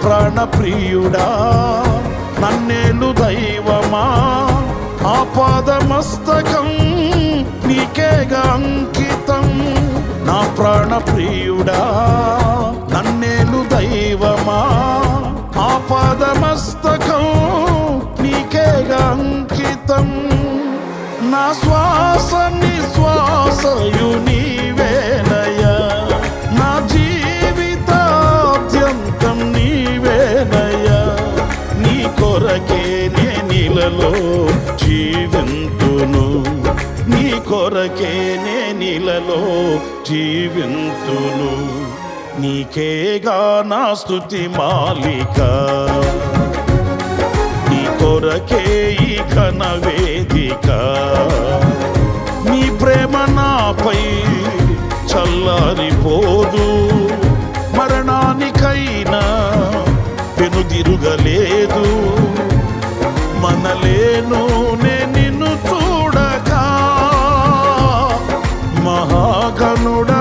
ప్రాణ ప్రియుడా నన్నేలు దైవమా ఆపాదమస్తకం నీకేగా అంకితం. నా ప్రాణ ప్రియుడా నన్నేలు దైవమా ఆపాదమస్తకం నీకేగా అంకితం. నా శ్వాస నిశ్వాసయు నీవేనయ్యా, నా జీవితాద్యంతం నీవేనయ్యా. నీ కొరకే నే నీలలో జీవింతును, నీ కొరకే నే నీలలో జీవింతును. నీకేగా నా స్తుతి మాలిక, నీ కొరకే ఈ ఘన వేదిక. నీ ప్రేమ నాపై చల్లారిపోదు, మరణానికైనా వెనుదిరుగలేదు. మనలేను నే నిన్ను చూడగా మహాగణుడా